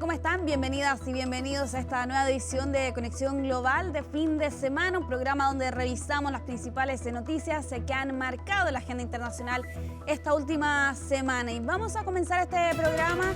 ¿Cómo están? Bienvenidas y bienvenidos a esta nueva edición de Conexión Global de fin de semana, un programa donde revisamos las principales noticias que han marcado la agenda internacional esta última semana. Y vamos a comenzar este programa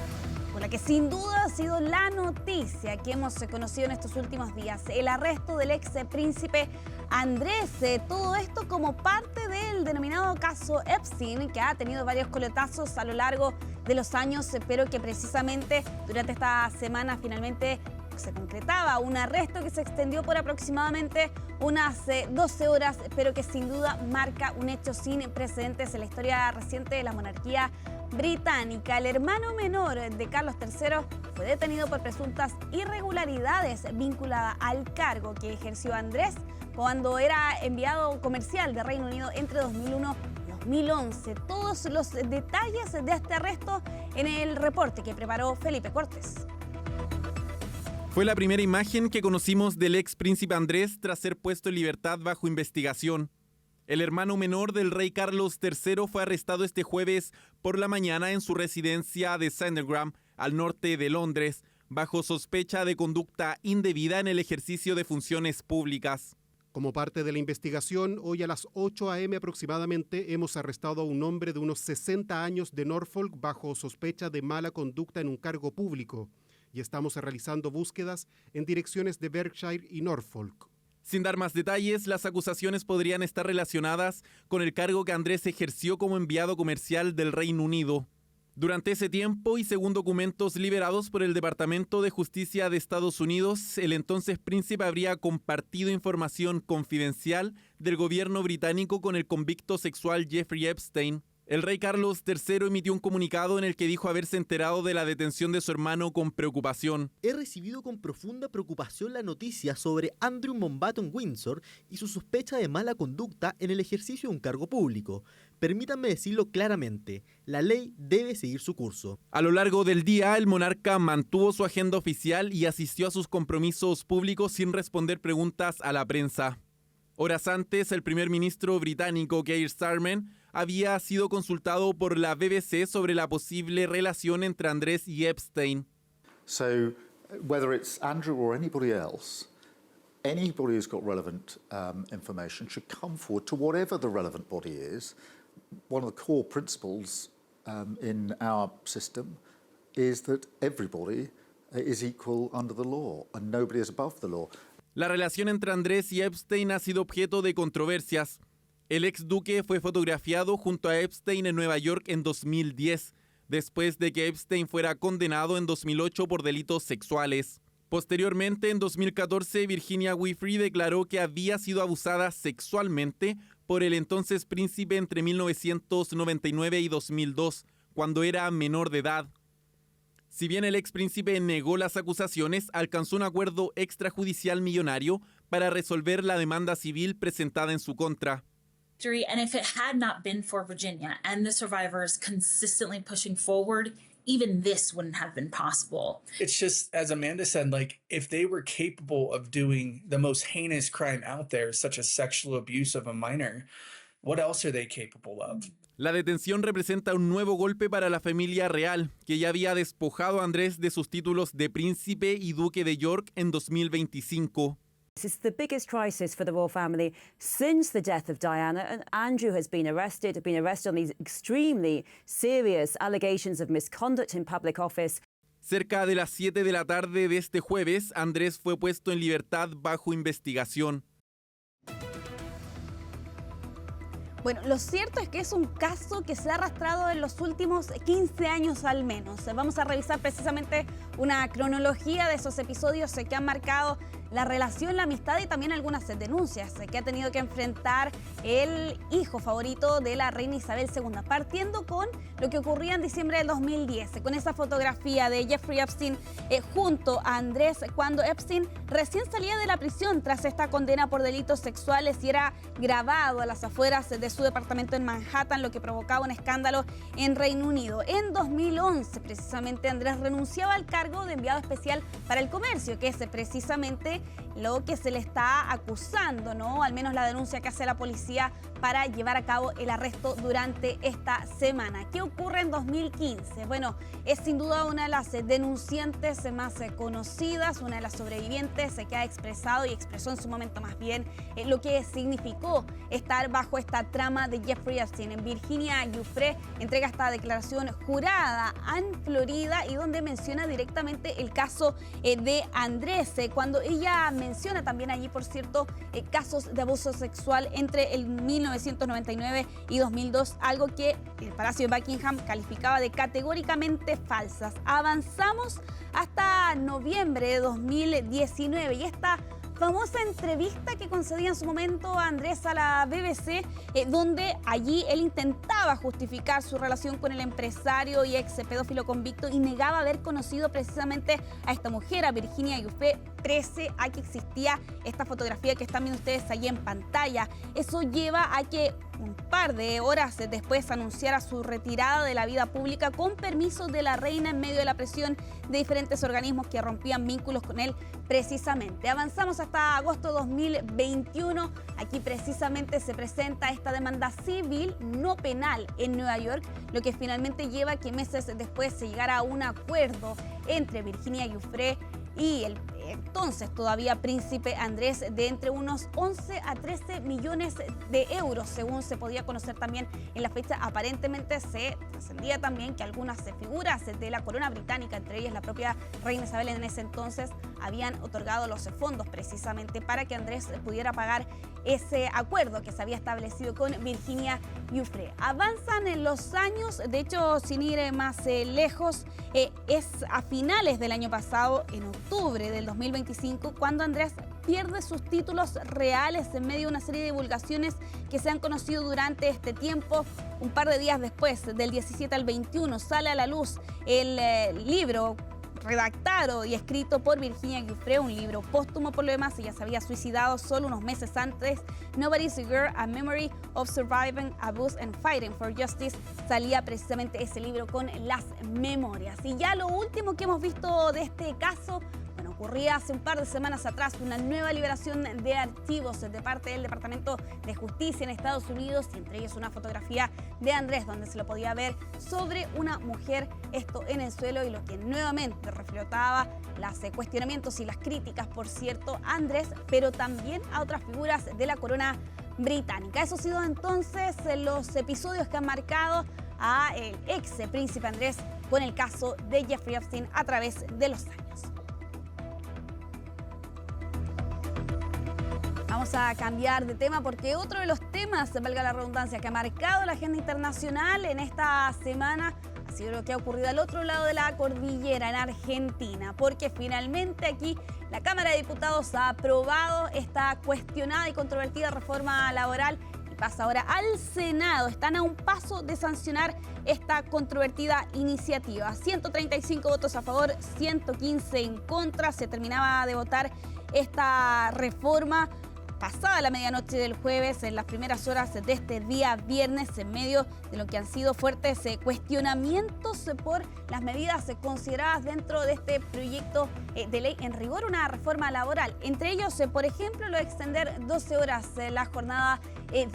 con la que sin duda ha sido la noticia que hemos conocido en estos últimos días, el arresto del ex príncipe Andrés. Todo esto como parte del denominado caso Epstein, que ha tenido varios coletazos a lo largo de los años, pero que precisamente durante esta semana finalmente se concretaba un arresto que se extendió por aproximadamente unas 12 horas, pero que sin duda marca un hecho sin precedentes en la historia reciente de la monarquía británica. El hermano menor de Carlos III fue detenido por presuntas irregularidades vinculadas al cargo que ejerció Andrés cuando era enviado comercial de Reino Unido entre 2001 y 2011. Todos los detalles de este arresto en el reporte que preparó Felipe Cortés. Fue la primera imagen que conocimos del ex príncipe Andrés tras ser puesto en libertad bajo investigación. El hermano menor del rey Carlos III fue arrestado este jueves por la mañana en su residencia de Sandringham, al norte de Londres, bajo sospecha de conducta indebida en el ejercicio de funciones públicas. Como parte de la investigación, hoy a las 8 a.m. aproximadamente hemos arrestado a un hombre de unos 60 años de Norfolk bajo sospecha de mala conducta en un cargo público y estamos realizando búsquedas en direcciones de Berkshire y Norfolk. Sin dar más detalles, las acusaciones podrían estar relacionadas con el cargo que Andrés ejerció como enviado comercial del Reino Unido. Durante ese tiempo y según documentos liberados por el Departamento de Justicia de Estados Unidos, el entonces príncipe habría compartido información confidencial del gobierno británico con el convicto sexual Jeffrey Epstein. El rey Carlos III emitió un comunicado en el que dijo haberse enterado de la detención de su hermano con preocupación. He recibido con profunda preocupación la noticia sobre Andrew Mountbatten Windsor y su sospecha de mala conducta en el ejercicio de un cargo público. Permítanme decirlo claramente, la ley debe seguir su curso. A lo largo del día, el monarca mantuvo su agenda oficial y asistió a sus compromisos públicos sin responder preguntas a la prensa. Horas antes, el primer ministro británico Keir Starmer había sido consultado por la BBC sobre la posible relación entre Andrés y Epstein. So, whether it's Andrew or anybody else, anybody who's got relevant information should come forward to whatever the relevant body is. One of the core principles in our system is that everybody is equal under the law and nobody is above the law. La relación entre Andrés y Epstein ha sido objeto de controversias. El ex duque fue fotografiado junto a Epstein en Nueva York en 2010, después de que Epstein fuera condenado en 2008 por delitos sexuales. Posteriormente, en 2014, Virginia Giuffre declaró que había sido abusada sexualmente por el entonces príncipe entre 1999 y 2002, cuando era menor de edad. Si bien el ex príncipe negó las acusaciones, alcanzó un acuerdo extrajudicial millonario para resolver la demanda civil presentada en su contra. And if it had not been for Virginia and the survivors consistently pushing forward, even this wouldn't have been possible. It's just, as Amanda said, like, if they were capable of doing the most heinous crime out there, such as sexual abuse of a minor, what else are they capable of? La detención representa un nuevo golpe para la familia real, que ya había despojado a Andrés de sus títulos de príncipe y duque de York en 2025. This is the biggest crisis for the royal family since the death of Diana, and Andrew has been arrested on these extremely serious allegations of misconduct in public office. Cerca de las 7 de la tarde de este jueves, Andrés fue puesto en libertad bajo investigación. Bueno, lo cierto es que es un caso que se ha arrastrado en los últimos 15 años al menos. Vamos a revisar precisamente una cronología de esos episodios que han marcado la relación, la amistad y también algunas denuncias que ha tenido que enfrentar el hijo favorito de la reina Isabel II, partiendo con lo que ocurría en diciembre del 2010, con esa fotografía de Jeffrey Epstein junto a Andrés cuando Epstein recién salía de la prisión tras esta condena por delitos sexuales y era grabado a las afueras de su departamento en Manhattan, lo que provocaba un escándalo en Reino Unido. En 2011, precisamente, Andrés renunciaba al cargo de enviado especial para el comercio, que es precisamente lo que se le está acusando, ¿no? Al menos la denuncia que hace la policía para llevar a cabo el arresto durante esta semana. ¿Qué ocurre en 2015? Bueno, es sin duda una de las denunciantes más conocidas, una de las sobrevivientes que ha expresado y expresó en su momento más bien lo que significó estar bajo esta trama de Jeffrey Epstein. En Virginia Giuffre entrega esta declaración jurada en Florida y donde menciona directamente el caso de Andrés, cuando ella menciona también allí, por cierto, casos de abuso sexual entre el 1999 y 2002, algo que el Palacio de Buckingham calificaba de categóricamente falsas. Avanzamos hasta noviembre de 2019 y esta famosa entrevista que concedía en su momento a Andrés a la BBC, donde allí él intentaba justificar su relación con el empresario y ex pedófilo convicto y negaba haber conocido precisamente a esta mujer, a Virginia Giuffre, pese a que existía esta fotografía que están viendo ustedes ahí en pantalla. Eso lleva a que un par de horas después anunciara su retirada de la vida pública con permiso de la reina en medio de la presión de diferentes organismos que rompían vínculos con él precisamente. Avanzamos hasta agosto de 2021. Aquí precisamente se presenta esta demanda civil no penal en Nueva York, lo que finalmente lleva a que meses después se llegara a un acuerdo entre Virginia Giuffre y el entonces todavía príncipe Andrés de entre unos 11 a 13 millones de euros, según se podía conocer también en la fecha. Aparentemente se trascendía también que algunas figuras de la corona británica, entre ellas la propia reina Isabel en ese entonces, habían otorgado los fondos precisamente para que Andrés pudiera pagar ese acuerdo que se había establecido con Virginia Giuffre. Avanzan en los años, de hecho, sin ir más lejos, es a finales del año pasado, en octubre del 2025, cuando Andrés pierde sus títulos reales en medio de una serie de divulgaciones que se han conocido durante este tiempo. Un par de días después, del 17 al 21, sale a la luz el libro redactado y escrito por Virginia Giuffre, un libro póstumo por lo demás. Ella se había suicidado solo unos meses antes. Nobody's a Girl, A Memory of Surviving Abuse and Fighting for Justice. Salía precisamente ese libro con las memorias. Y ya lo último que hemos visto de este caso, bueno, ocurría hace un par de semanas atrás, una nueva liberación de archivos de parte del Departamento de Justicia en Estados Unidos, y entre ellos una fotografía de Andrés donde se lo podía ver sobre una mujer, esto en el suelo, y lo que nuevamente reflotaba los cuestionamientos y las críticas, por cierto, a Andrés, pero también a otras figuras de la corona británica. Eso ha sido entonces los episodios que han marcado a el ex príncipe Andrés con el caso de Jeffrey Epstein a través de los años. Vamos a cambiar de tema porque otro de los temas, valga la redundancia, que ha marcado la agenda internacional en esta semana ha sido lo que ha ocurrido al otro lado de la cordillera, en Argentina, porque finalmente aquí la Cámara de Diputados ha aprobado esta cuestionada y controvertida reforma laboral y pasa ahora al Senado. Están a un paso de sancionar esta controvertida iniciativa. 135 votos a favor, 115 en contra. Se terminaba de votar esta reforma pasada la medianoche del jueves, en las primeras horas de este día viernes, en medio de lo que han sido fuertes cuestionamientos por las medidas consideradas dentro de este proyecto de ley, en rigor una reforma laboral. Entre ellos, por ejemplo, lo de extender 12 horas la jornada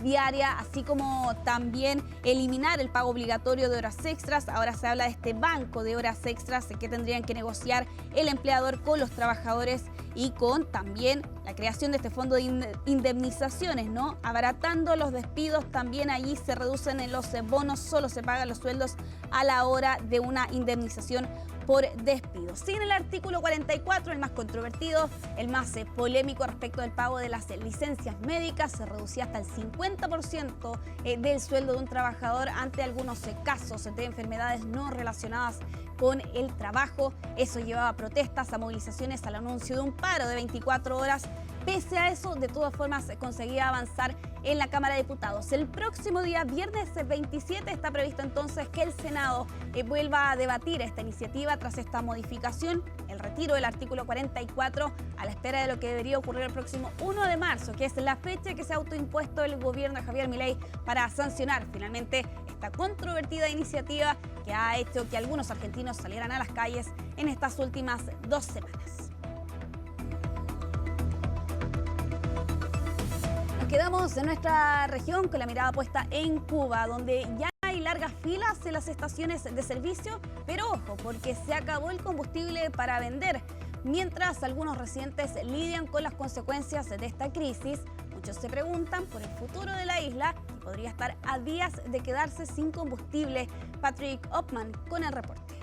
diaria, así como también eliminar el pago obligatorio de horas extras. Ahora se habla de este banco de horas extras que tendrían que negociar el empleador con los trabajadores, y con también la creación de este fondo de indemnizaciones, ¿no? Abaratando los despidos, también allí se reducen en los bonos, solo se pagan los sueldos a la hora de una indemnización por despido. Sigue el artículo 44, el más controvertido, el más polémico respecto del pago de las licencias médicas. Se reducía hasta el 50% del sueldo de un trabajador ante algunos casos de enfermedades no relacionadas con el trabajo. Eso llevaba a protestas, a movilizaciones, al anuncio de un paro de 24 horas. Pese a eso, de todas formas, se conseguía avanzar en la Cámara de Diputados. El próximo día, viernes 27, está previsto entonces que el Senado vuelva a debatir esta iniciativa tras esta modificación, el retiro del artículo 44, a la espera de lo que debería ocurrir el próximo 1 de marzo, que es la fecha que se ha autoimpuesto el gobierno de Javier Milei para sancionar finalmente esta controvertida iniciativa que ha hecho que algunos argentinos salieran a las calles en estas últimas 2 semanas. quedamos en nuestra región con la mirada puesta en Cuba, donde ya hay largas filas en las estaciones de servicio, pero ojo, porque se acabó el combustible para vender. Mientras algunos residentes lidian con las consecuencias de esta crisis, muchos se preguntan por el futuro de la isla, que podría estar a días de quedarse sin combustible. Patrick Opman con el reporte.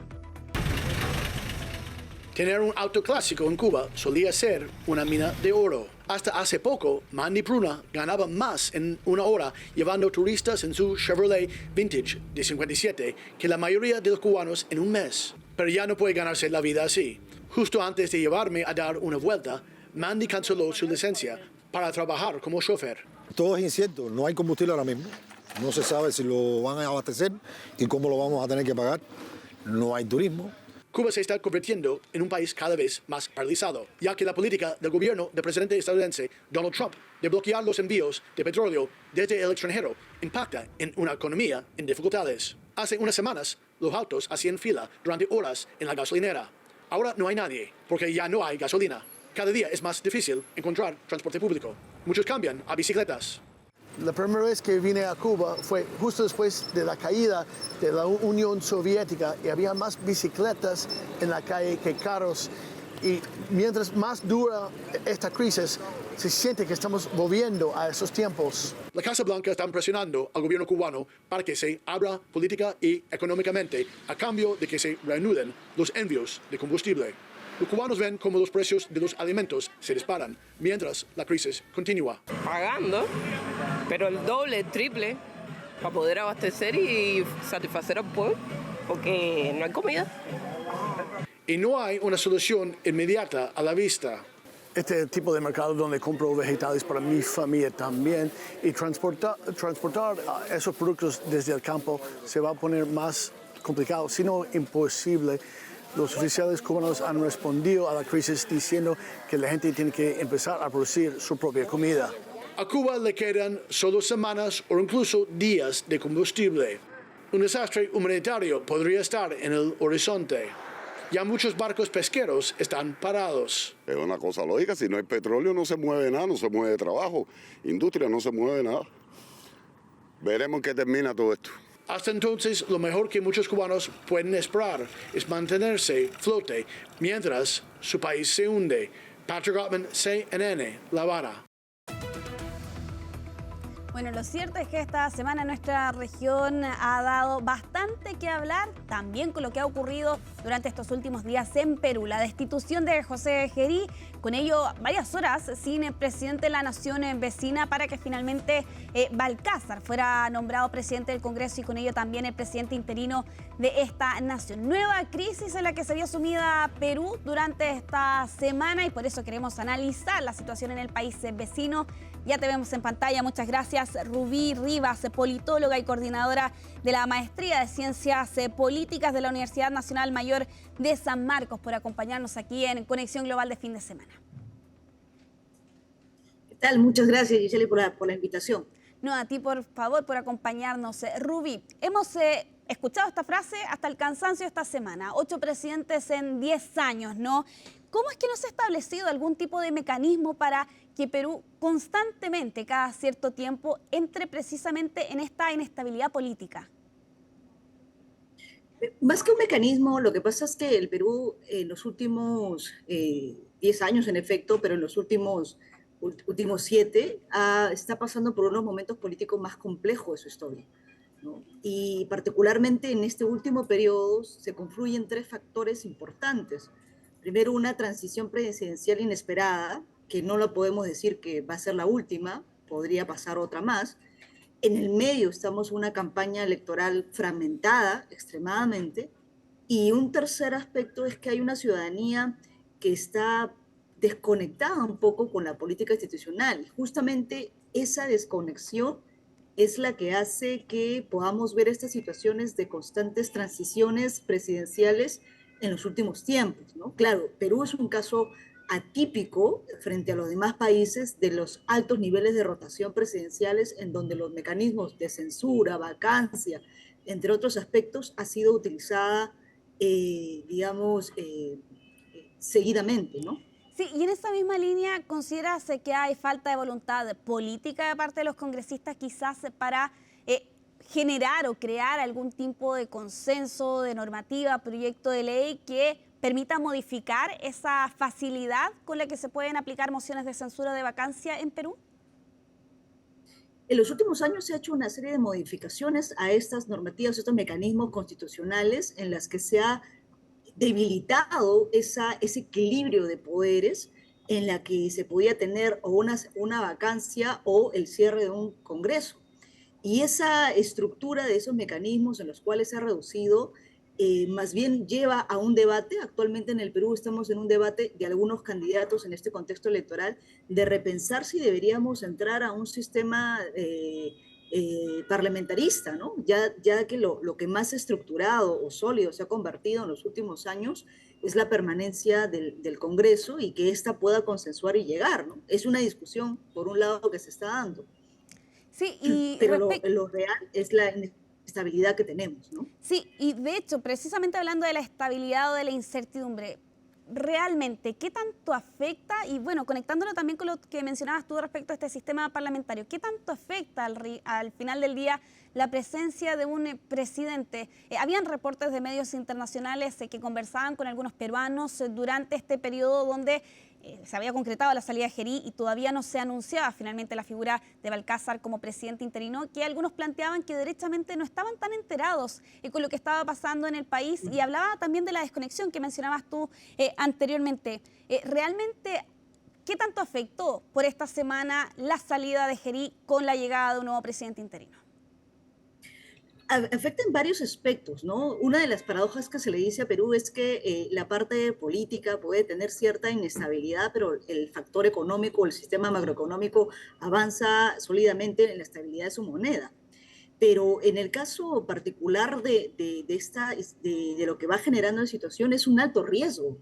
Tener un auto clásico en Cuba solía ser una mina de oro. Hasta hace poco, Mandy Pruna ganaba más en una hora llevando turistas en su Chevrolet Vintage de 57 que la mayoría de los cubanos en un mes. Pero ya no puede ganarse la vida así. Justo antes de llevarme a dar una vuelta, Mandy canceló su licencia para trabajar como chofer. Todo es incierto, no hay combustible ahora mismo. No se sabe si lo van a abastecer y cómo lo vamos a tener que pagar. No hay turismo. Cuba se está convirtiendo en un país cada vez más paralizado, ya que la política del gobierno del presidente estadounidense Donald Trump de bloquear los envíos de petróleo desde el extranjero impacta en una economía en dificultades. Hace unas semanas, los autos hacían fila durante horas en la gasolinera. Ahora no hay nadie, porque ya no hay gasolina. Cada día es más difícil encontrar transporte público. Muchos cambian a bicicletas. La primera vez que vine a Cuba fue justo después de la caída de la Unión Soviética y había más bicicletas en la calle que carros. Y mientras más dura esta crisis, se siente que estamos volviendo a esos tiempos. La Casa Blanca está presionando al gobierno cubano para que se abra política y económicamente a cambio de que se reanuden los envíos de combustible. Los cubanos ven cómo los precios de los alimentos se disparan mientras la crisis continúa. Pagando, pero el doble, el triple, para poder abastecer y satisfacer al pueblo, porque no hay comida. Y no hay una solución inmediata a la vista. Este tipo de mercado donde compro vegetales para mi familia también y transportar esos productos desde el campo se va a poner más complicado, sino imposible. Los oficiales cubanos han respondido a la crisis diciendo que la gente tiene que empezar a producir su propia comida. A Cuba le quedan solo semanas o incluso días de combustible. Un desastre humanitario podría estar en el horizonte. Ya muchos barcos pesqueros están parados. Es una cosa lógica, si no hay petróleo no se mueve nada, no se mueve trabajo, industria no se mueve nada. Veremos en qué termina todo esto. Hasta entonces, lo mejor que muchos cubanos pueden esperar es mantenerse flote mientras su país se hunde. Patrick Ottman, CNN, La Habana. Bueno, lo cierto es que esta semana nuestra región ha dado bastante que hablar, también con lo que ha ocurrido durante estos últimos días en Perú. La destitución de José Gerí, con ello varias horas sin el presidente de la nación vecina para que finalmente Balcázar fuera nombrado presidente del Congreso y con ello también el presidente interino de esta nación. Nueva crisis en la que se vio sumida Perú durante esta semana y por eso queremos analizar la situación en el país vecino. Ya te vemos en pantalla. Muchas gracias, Rubí Rivas, politóloga y coordinadora de la Maestría de Ciencias Políticas de la Universidad Nacional Mayor de San Marcos, por acompañarnos aquí en Conexión Global de fin de semana. ¿Qué tal? Muchas gracias, Giselle, por la invitación. No, a ti, por favor, por acompañarnos. Rubí, hemos escuchado esta frase hasta el cansancio esta semana. 8 presidentes en 10 años, ¿no? ¿Cómo es que no se ha establecido algún tipo de mecanismo para que Perú constantemente, cada cierto tiempo, entre precisamente en esta inestabilidad política? Más que un mecanismo, lo que pasa es que el Perú en los últimos 10 años, en efecto, pero en los últimos 7, está pasando por unos momentos políticos más complejos de su historia, ¿no? Y particularmente en este último periodo se confluyen 3 factores importantes. Primero, una transición presidencial inesperada, que no lo podemos decir que va a ser la última, podría pasar otra más. En el medio estamos en una campaña electoral fragmentada extremadamente. Y un tercer aspecto es que hay una ciudadanía que está desconectada un poco con la política institucional. Justamente esa desconexión es la que hace que podamos ver estas situaciones de constantes transiciones presidenciales en los últimos tiempos, ¿no? Claro, Perú es un caso atípico frente a los demás países de los altos niveles de rotación presidenciales en donde los mecanismos de censura, vacancia, entre otros aspectos, ha sido utilizada, seguidamente, ¿no? Sí, y en esa misma línea, ¿consideras que hay falta de voluntad política de parte de los congresistas quizás para generar o crear algún tipo de consenso, de normativa, proyecto de ley que permita modificar esa facilidad con la que se pueden aplicar mociones de censura de vacancia en Perú? En los últimos años se ha hecho una serie de modificaciones a estas normativas, estos mecanismos constitucionales en las que se ha debilitado ese equilibrio de poderes en la que se podía tener o una vacancia o el cierre de un Congreso. Y esa estructura de esos mecanismos en los cuales se ha reducido, más bien lleva a un debate. Actualmente en el Perú estamos en un debate de algunos candidatos en este contexto electoral de repensar si deberíamos entrar a un sistema parlamentarista, ¿no? Ya que lo que más estructurado o sólido se ha convertido en los últimos años es la permanencia del Congreso y que ésta pueda consensuar y llegar, ¿no? Es una discusión, por un lado, que se está dando. Sí, y pero lo real es la inestabilidad que tenemos, ¿no? Sí, y de hecho, precisamente hablando de la estabilidad o de la incertidumbre, realmente, ¿qué tanto afecta? Y bueno, conectándolo también con lo que mencionabas tú respecto a este sistema parlamentario, ¿qué tanto afecta al final del día la presencia de un presidente? Habían reportes de medios internacionales que conversaban con algunos peruanos durante este periodo donde se había concretado la salida de Gerí y todavía no se anunciaba finalmente la figura de Balcázar como presidente interino, que algunos planteaban que derechamente no estaban tan enterados con lo que estaba pasando en el país, y hablaba también de la desconexión que mencionabas tú anteriormente. Realmente, ¿qué tanto afectó por esta semana la salida de Gerí con la llegada de un nuevo presidente interino? Afecta en varios aspectos, ¿no? Una de las paradojas que se le dice a Perú es que la parte política puede tener cierta inestabilidad, pero el factor económico, el sistema macroeconómico avanza sólidamente en la estabilidad de su moneda. Pero en el caso particular de lo que va generando la situación es un alto riesgo.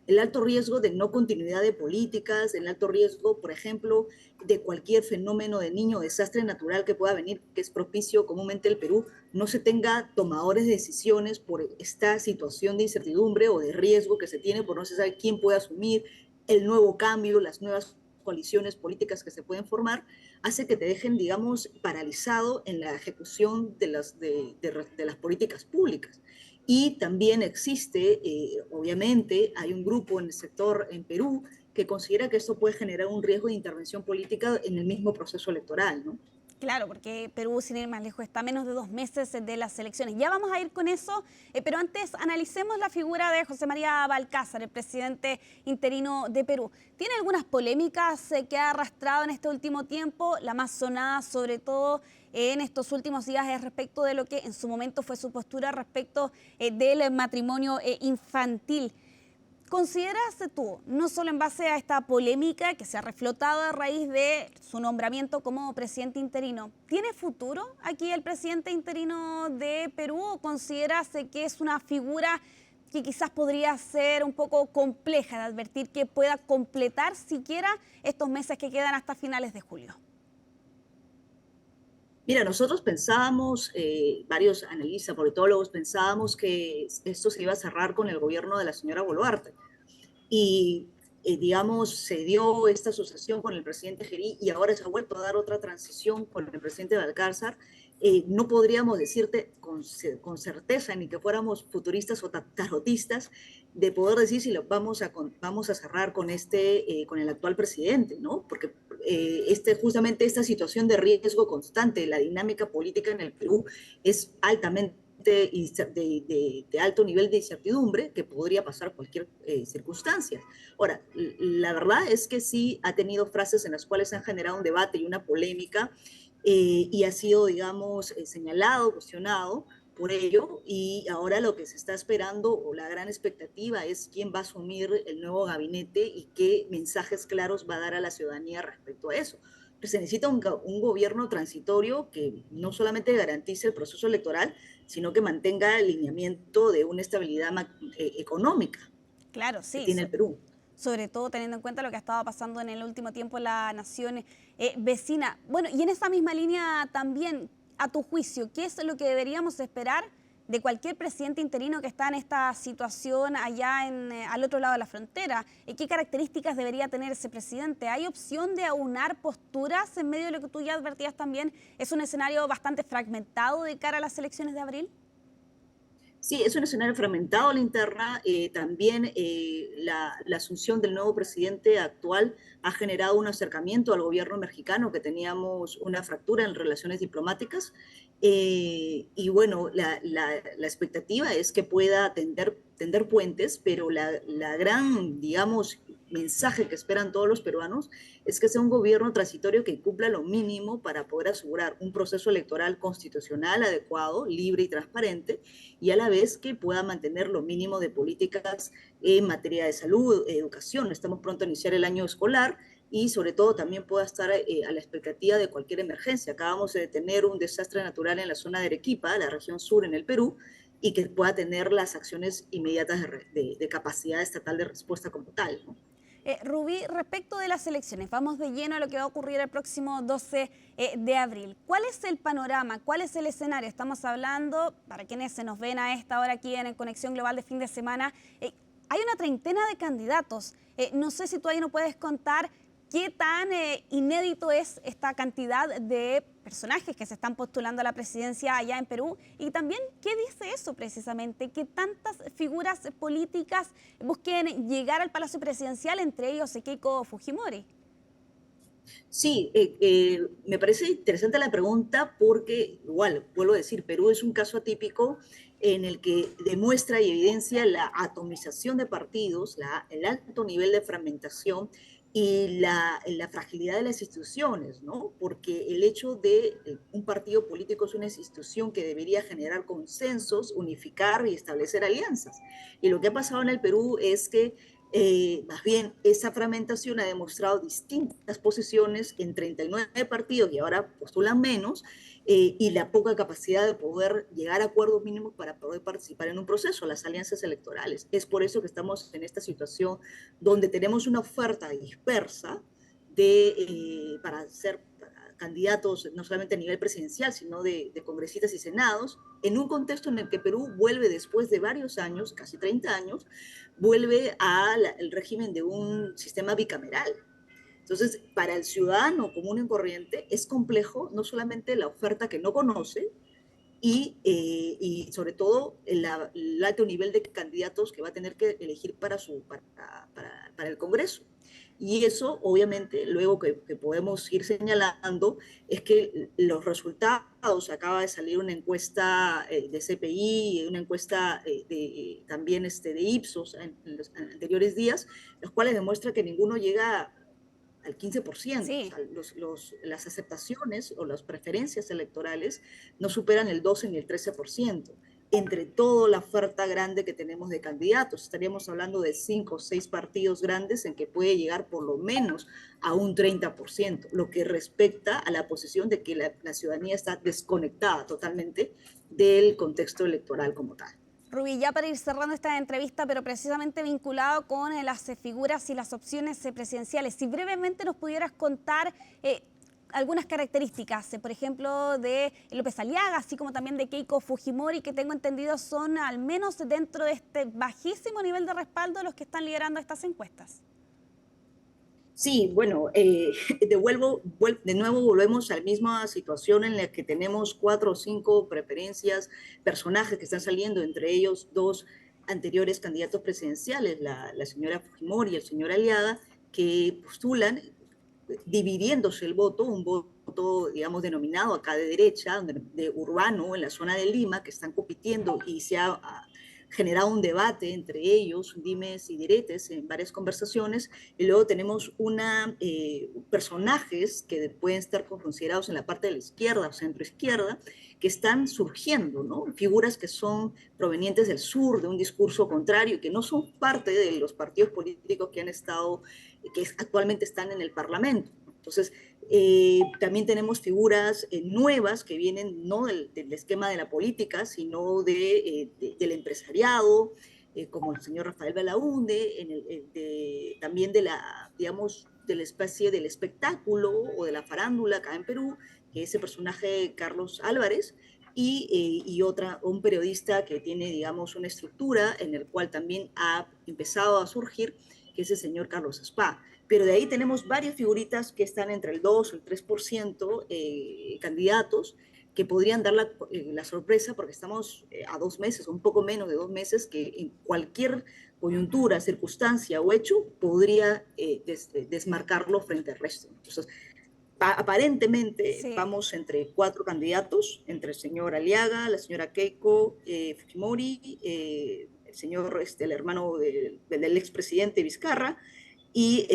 El alto riesgo de no continuidad de políticas, el alto riesgo, por ejemplo, de cualquier fenómeno de niño desastre natural que pueda venir, que es propicio comúnmente el Perú, no se tenga tomadores de decisiones por esta situación de incertidumbre o de riesgo que se tiene por no se sabe quién puede asumir el nuevo cambio, las nuevas coaliciones políticas que se pueden formar, hace que te dejen, digamos, paralizado en la ejecución de las políticas públicas. Y también existe, obviamente, hay un grupo en el sector en Perú que considera que esto puede generar un riesgo de intervención política en el mismo proceso electoral, ¿no? Claro, porque Perú, sin ir más lejos, está a menos de 2 meses de las elecciones. Ya vamos a ir con eso, pero antes analicemos la figura de José María Balcázar, el presidente interino de Perú. Tiene algunas polémicas que ha arrastrado en este último tiempo. La más sonada, sobre todo en estos últimos días, es respecto de lo que en su momento fue su postura respecto del matrimonio infantil. ¿Consideras tú, no solo en base a esta polémica que se ha reflotado a raíz de su nombramiento como presidente interino, ¿tiene futuro aquí el presidente interino de Perú, o consideras que es una figura que quizás podría ser un poco compleja de advertir que pueda completar siquiera estos meses que quedan hasta finales de julio? Mira, nosotros pensábamos, varios analistas, politólogos, pensábamos que esto se iba a cerrar con el gobierno de la señora Boluarte. Y, digamos, se dio esta asociación con el presidente Gerí y ahora se ha vuelto a dar otra transición con el presidente Balcázar. No podríamos decirte con certeza ni que fuéramos futuristas o tarotistas de poder decir si lo vamos a cerrar con con el actual presidente, ¿no? Porque justamente esta situación de riesgo constante, la dinámica política en el Perú es altamente de alto nivel de incertidumbre que podría pasar cualquier circunstancia. Ahora, la verdad es que sí ha tenido frases en las cuales han generado un debate y una polémica, y ha sido, digamos, señalado, cuestionado por ello, y ahora lo que se está esperando, o la gran expectativa, es quién va a asumir el nuevo gabinete y qué mensajes claros va a dar a la ciudadanía respecto a eso. Pues se necesita un gobierno transitorio que no solamente garantice el proceso electoral, sino que mantenga el lineamiento de una estabilidad económica. Claro, sí. Que tiene el Perú. Sobre todo teniendo en cuenta lo que ha estado pasando en el último tiempo en la nación vecina. Bueno, y en esa misma línea también, a tu juicio, ¿qué es lo que deberíamos esperar de cualquier presidente interino que está en esta situación allá al otro lado de la frontera? ¿Qué características debería tener ese presidente? ¿Hay opción de aunar posturas en medio de lo que tú ya advertías también? ¿Es un escenario bastante fragmentado de cara a las elecciones de abril? Sí, es un escenario fragmentado a la interna. También la asunción del nuevo presidente actual ha generado un acercamiento al gobierno mexicano, que teníamos una fractura en relaciones diplomáticas. Y bueno, la expectativa es que pueda tender puentes, pero la gran, digamos, mensaje que esperan todos los peruanos es que sea un gobierno transitorio que cumpla lo mínimo para poder asegurar un proceso electoral constitucional adecuado, libre y transparente, y a la vez que pueda mantener lo mínimo de políticas en materia de salud, educación. Estamos pronto a iniciar el año escolar y sobre todo también pueda estar a la expectativa de cualquier emergencia. Acabamos de tener un desastre natural en la zona de Arequipa, la región sur en el Perú, y que pueda tener las acciones inmediatas de capacidad estatal de respuesta como tal, ¿no? Rubí, respecto de las elecciones, vamos de lleno a lo que va a ocurrir el próximo 12 de abril. ¿Cuál es el panorama? ¿Cuál es el escenario? Estamos hablando, para quienes se nos ven a esta hora aquí en Conexión Global de fin de semana, hay una treintena de candidatos. No sé si tú ahí nos puedes contar qué tan inédito es esta cantidad de personajes que se están postulando a la presidencia allá en Perú, y también qué dice eso precisamente, que tantas figuras políticas busquen llegar al Palacio Presidencial, entre ellos Keiko Fujimori. Sí, me parece interesante la pregunta porque, igual, vuelvo a decir, Perú es un caso atípico en el que demuestra y evidencia la atomización de partidos, el alto nivel de fragmentación y la fragilidad de las instituciones, ¿no? Porque el hecho de un partido político es una institución que debería generar consensos, unificar y establecer alianzas. Y lo que ha pasado en el Perú es que más bien esa fragmentación ha demostrado distintas posiciones en 39 partidos y ahora postulan menos, y la poca capacidad de poder llegar a acuerdos mínimos para poder participar en un proceso, las alianzas electorales. Es por eso que estamos en esta situación donde tenemos una oferta dispersa para ser candidatos no solamente a nivel presidencial, sino de congresistas y senados, en un contexto en el que Perú vuelve después de varios años, casi 30 años, vuelve al régimen de un sistema bicameral. Entonces, para el ciudadano común y corriente es complejo no solamente la oferta que no conoce y sobre todo el alto nivel de candidatos que va a tener que elegir para el Congreso. Y eso, obviamente, luego que podemos ir señalando, es que los resultados, acaba de salir una encuesta de CPI, una encuesta también de Ipsos en los anteriores días, los cuales demuestran que ninguno llega al 15%. Sí. O sea, las aceptaciones o las preferencias electorales no superan el 12 ni el 13%. Entre toda la oferta grande que tenemos de candidatos, estaríamos hablando de 5 o 6 partidos grandes en que puede llegar por lo menos a un 30%, lo que respecta a la posición de que la ciudadanía está desconectada totalmente del contexto electoral como tal. Rubí, ya para ir cerrando esta entrevista, pero precisamente vinculado con las figuras y las opciones presidenciales, si brevemente nos pudieras contar algunas características, por ejemplo, de López Aliaga, así como también de Keiko Fujimori, que tengo entendido son al menos dentro de este bajísimo nivel de respaldo los que están liderando estas encuestas. Sí, bueno, de nuevo volvemos a la misma situación en la que tenemos 4 o 5 preferencias, personajes que están saliendo, entre ellos 2 anteriores candidatos presidenciales, la señora Fujimori y el señor Aliaga, que postulan dividiéndose el voto, un voto, digamos, denominado acá de derecha, de urbano, en la zona de Lima, que están compitiendo y se ha generado un debate entre ellos, dimes y diretes en varias conversaciones, y luego tenemos personajes que pueden estar considerados en la parte de la izquierda o centroizquierda, que están surgiendo, ¿no? Figuras que son provenientes del sur, de un discurso contrario, que no son parte de los partidos políticos que actualmente están en el Parlamento. Entonces, también tenemos figuras nuevas que vienen no del esquema de la política, sino del empresariado, como el señor Rafael Belaúnde, también de la especie del espectáculo o de la farándula acá en Perú, que es el personaje Carlos Álvarez, y un periodista que tiene, digamos, una estructura en el cual también ha empezado a surgir, que es el señor Carlos Spa. Pero de ahí tenemos varias figuritas que están entre el 2 o el 3% candidatos que podrían dar la sorpresa, porque estamos a 2 meses, un poco menos de 2 meses, que en cualquier coyuntura, circunstancia o hecho podría desmarcarlo frente al resto. Entonces, aparentemente vamos entre 4 candidatos, entre el señor Aliaga, la señora Keiko Fujimori, el señor, el hermano del expresidente Vizcarra, y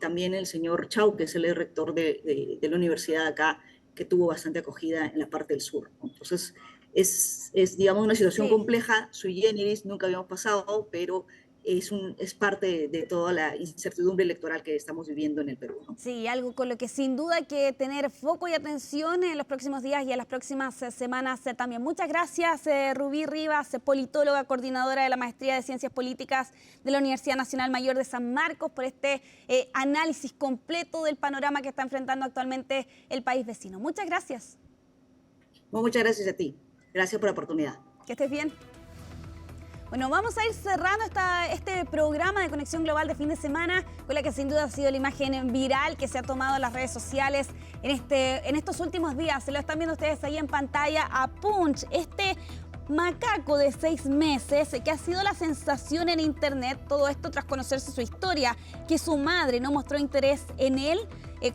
también el señor Chau, que es el rector de la universidad acá, que tuvo bastante acogida en la parte del sur. Entonces, es digamos, una situación compleja, sui generis, nunca habíamos pasado, pero es parte de toda la incertidumbre electoral que estamos viviendo en el Perú, ¿no? Sí, algo con lo que sin duda hay que tener foco y atención en los próximos días y en las próximas semanas también. Muchas gracias, Rubí Rivas, politóloga, coordinadora de la Maestría de Ciencias Políticas de la Universidad Nacional Mayor de San Marcos, por este análisis completo del panorama que está enfrentando actualmente el país vecino. Muchas gracias. Muchas gracias a ti. Gracias por la oportunidad. Que estés bien. Bueno, vamos a ir cerrando este programa de Conexión Global de fin de semana, con la que sin duda ha sido la imagen viral que se ha tomado en las redes sociales en estos últimos días. Se lo están viendo ustedes ahí en pantalla a Punch, este macaco de 6 meses que ha sido la sensación en internet, todo esto tras conocerse su historia, que su madre no mostró interés en él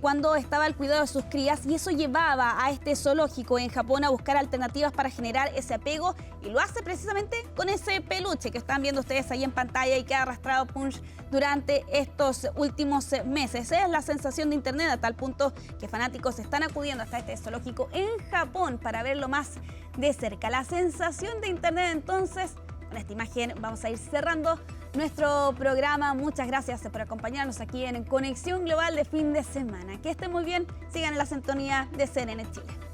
cuando estaba al cuidado de sus crías, y eso llevaba a este zoológico en Japón a buscar alternativas para generar ese apego, y lo hace precisamente con ese peluche que están viendo ustedes ahí en pantalla y que ha arrastrado Punch durante estos últimos meses. Esa es la sensación de internet, a tal punto que fanáticos están acudiendo hasta este zoológico en Japón para verlo más de cerca. La sensación de internet, entonces, con esta imagen vamos a ir cerrando nuestro programa. Muchas gracias por acompañarnos aquí en Conexión Global de fin de semana. Que estén muy bien, sigan en la sintonía de CNN Chile.